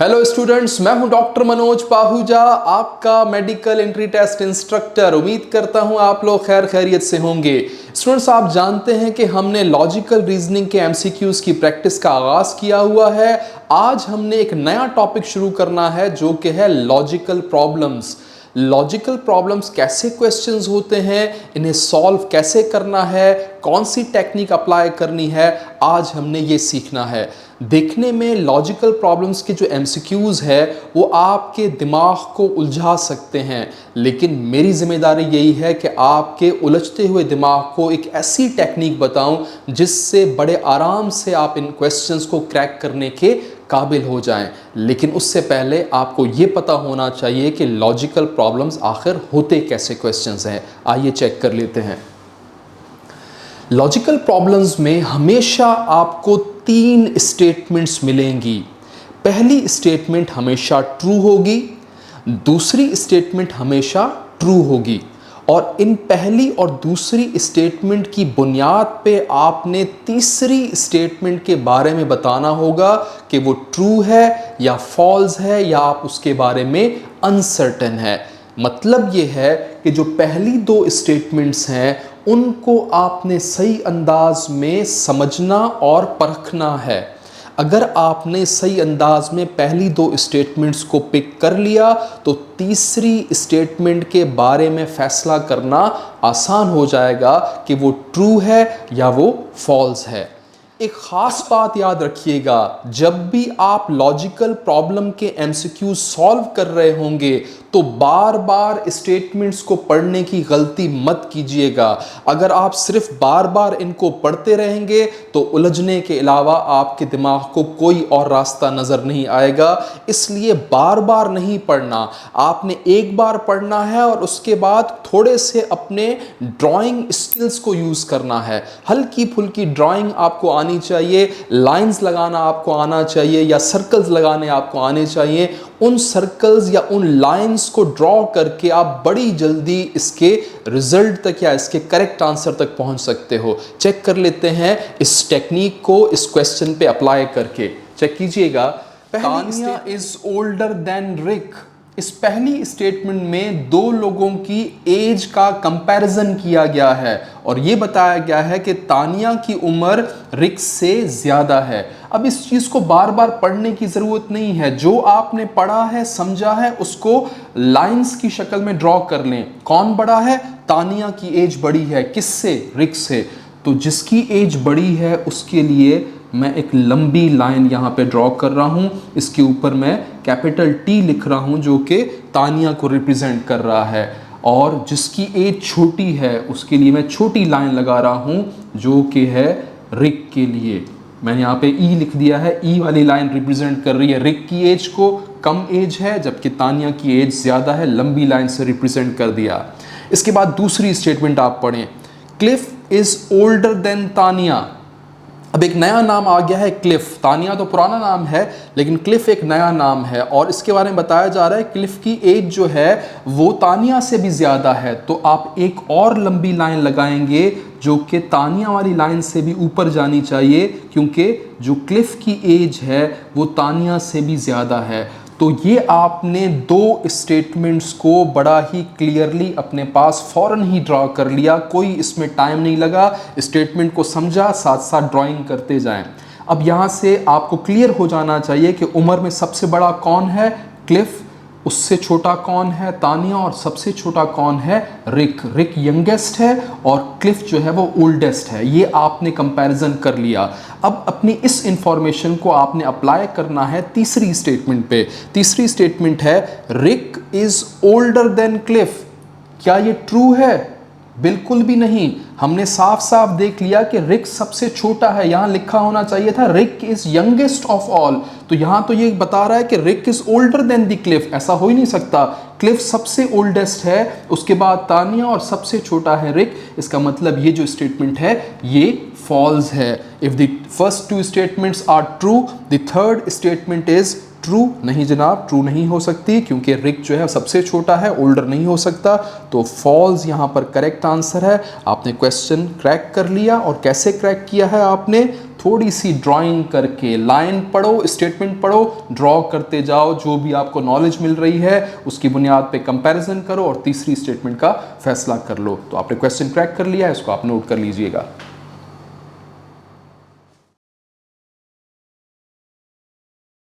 Hello students, मैं हूं doctor Manoj Pahuja, आपका मेडिकल एंट्री टेस्ट इंस्ट्रक्टर। उम्मीद करता हूं आप लोग खैर खैरियत से होंगे। स्टूडेंट्स, आप जानते हैं कि हमने लॉजिकल रीजनिंग के एमसीक्यूज की प्रैक्टिस का आगाज किया हुआ है। आज हमने एक नया टॉपिक शुरू करना है जो कि है लॉजिकल प्रॉब्लम्स। लॉजिकल प्रॉब्लम्स कैसे क्वेश्चंस होते हैं, इन्हें सॉल्व कैसे करना है, कौन सी टेक्निक अप्लाई करनी है, आज हमने ये सीखना है। देखने में लॉजिकल प्रॉब्लम्स के जो एमसीक्यूज है वो आपके दिमाग को उलझा सकते हैं, लेकिन मेरी जिम्मेदारी यही है कि आपके उलझते हुए दिमाग को एक ऐसी टेक्निक बताऊं जिससे बड़े आराम से आप इन क्वेश्चंस को क्रैक करने के काबिल हो जाएं। लेकिन उससे पहले आपको ये पता होना चाहिए कि लॉजिकल प्रॉब्लम्स आखिर होते कैसे क्वेश्चंस हैं। आइए चेक कर लेते हैं। लॉजिकल प्रॉब्लम्स में हमेशा आपको 3 स्टेटमेंट्स मिलेंगी। पहली स्टेटमेंट हमेशा ट्रू होगी, दूसरी स्टेटमेंट हमेशा ट्रू होगी, और इन पहली और दूसरी स्टेटमेंट की बुनियाद पे आपने तीसरी स्टेटमेंट के बारे में बताना होगा कि वो ट्रू है या फॉल्स है या आप उसके बारे में अनसर्टेन है। मतलब ये है कि जो पहली 2 स्टेटमेंट्स हैं उनको आपने सही अंदाज में समझना और परखना है। अगर आपने सही अंदाज में पहली 2 स्टेटमेंट्स को पिक कर लिया तो तीसरी स्टेटमेंट के बारे में फैसला करना आसान हो जाएगा कि वो ट्रू है या वो फॉल्स है। एक खास बात याद रखिएगा, जब भी आप लॉजिकल प्रॉब्लम के एमसीक्यू सॉल्व कर रहे होंगे तो बार बार स्टेटमेंट्स को पढ़ने की गलती मत कीजिएगा। अगर आप सिर्फ बार बार इनको पढ़ते रहेंगे तो उलझने के अलावा आपके दिमाग को कोई और रास्ता नजर नहीं आएगा। इसलिए बार बार नहीं पढ़ना, आपने एक बार पढ़ना है और उसके बाद थोड़े से अपने ड्राइंग स्किल्स को यूज करना है। हल्की फुल्की ड्राइंग आपको आनी चाहिए, लाइंस लगाना आपको आना चाहिए या सर्कल्स लगाने आपको आने चाहिए। उन सर्कल्स या उन लाइंस को ड्रॉ करके आप बड़ी जल्दी इसके रिजल्ट तक या इसके करेक्ट आंसर तक पहुंच सकते हो। चेक कर लेते हैं इस टेक्निक को इस क्वेश्चन पे अप्लाई करके। चेक कीजिएगा, तानिया इज ओल्डर देन रिक। इस पहली स्टेटमेंट में 2 लोगों की एज का कंपैरिजन किया गया है और यह बताया गया है कि तानिया की उम्र रिक से ज्यादा है। अब इस चीज को बार बार पढ़ने की जरूरत नहीं है, जो आपने पढ़ा है समझा है उसको लाइंस की शक्ल में ड्रॉ कर लें। कौन बड़ा है? तानिया की एज बड़ी है। किससे? रिक से। तो जिसकी एज बड़ी है उसके लिए मैं एक लंबी लाइन यहाँ पे ड्रॉ कर रहा हूँ। इसके ऊपर मैं कैपिटल T लिख रहा हूँ जो कि तानिया को रिप्रेजेंट कर रहा है, और जिसकी एज छोटी है उसके लिए मैं छोटी लाइन लगा रहा हूँ जो कि है रिक के लिए। मैंने यहाँ पे E लिख दिया है। E वाली लाइन रिप्रेजेंट कर रही है रिक की एज को, कम एज है, जबकि तानिया की एज ज़्यादा है, लंबी लाइन से रिप्रेजेंट कर दिया। इसके बाद दूसरी स्टेटमेंट आप पढ़ें, Cliff is older than Tania. अब एक नया नाम आ गया है क्लिफ। तानिया तो पुराना नाम है लेकिन क्लिफ एक नया नाम है और इसके बारे में बताया जा रहा है क्लिफ की एज जो है वो तानिया से भी ज़्यादा है। तो आप एक और लंबी लाइन लगाएंगे जो कि तानिया वाली लाइन से भी ऊपर जानी चाहिए, क्योंकि जो क्लिफ की एज है वो तानिया से भी ज़्यादा है। तो ये आपने 2 स्टेटमेंट्स को बड़ा ही क्लियरली अपने पास फौरन ही ड्रॉ कर लिया, कोई इसमें टाइम नहीं लगा। स्टेटमेंट को समझा, साथ साथ ड्राइंग करते जाएं। अब यहाँ से आपको क्लियर हो जाना चाहिए कि उम्र में सबसे बड़ा कौन है? क्लिफ। उससे छोटा कौन है? तानिया। और सबसे छोटा कौन है? रिक। रिक यंगेस्ट है और क्लिफ जो है वो ओल्डेस्ट है। ये आपने कंपैरिजन कर लिया। अब अपनी इस इंफॉर्मेशन को आपने अप्लाई करना है तीसरी स्टेटमेंट पे। तीसरी स्टेटमेंट है रिक इज ओल्डर देन क्लिफ। क्या ये ट्रू है? बिल्कुल भी नहीं। हमने साफ साफ देख लिया कि रिक सबसे छोटा है। यहाँ लिखा होना चाहिए था Rick is youngest of all. तो यहाँ तो ये बता रहा है कि Rick is older than the cliff. ऐसा हो ही नहीं सकता। क्लिफ सबसे ओल्डेस्ट है, उसके बाद तानिया और सबसे छोटा है रिक। इसका मतलब ये जो स्टेटमेंट है ये फॉल्स है। If the first 2 statements are true, the third statement is true. नहीं जनाब, ट्रू नहीं हो सकती क्योंकि रिक जो है सबसे छोटा है, ओल्डर नहीं हो सकता। तो फॉल्स यहाँ पर करेक्ट आंसर है। आपने क्वेश्चन क्रैक कर लिया। और कैसे क्रैक किया है आपने? थोड़ी सी ड्राइंग करके लाइन पढ़ो, स्टेटमेंट पढ़ो, ड्रॉ करते जाओ, जो भी आपको नॉलेज मिल रही है उसकी बुनियाद पे कंपैरिजन करो और तीसरी स्टेटमेंट का फैसला कर लो। तो आपने क्वेश्चन क्रैक कर लिया है, इसको आप नोट कर लीजिएगा।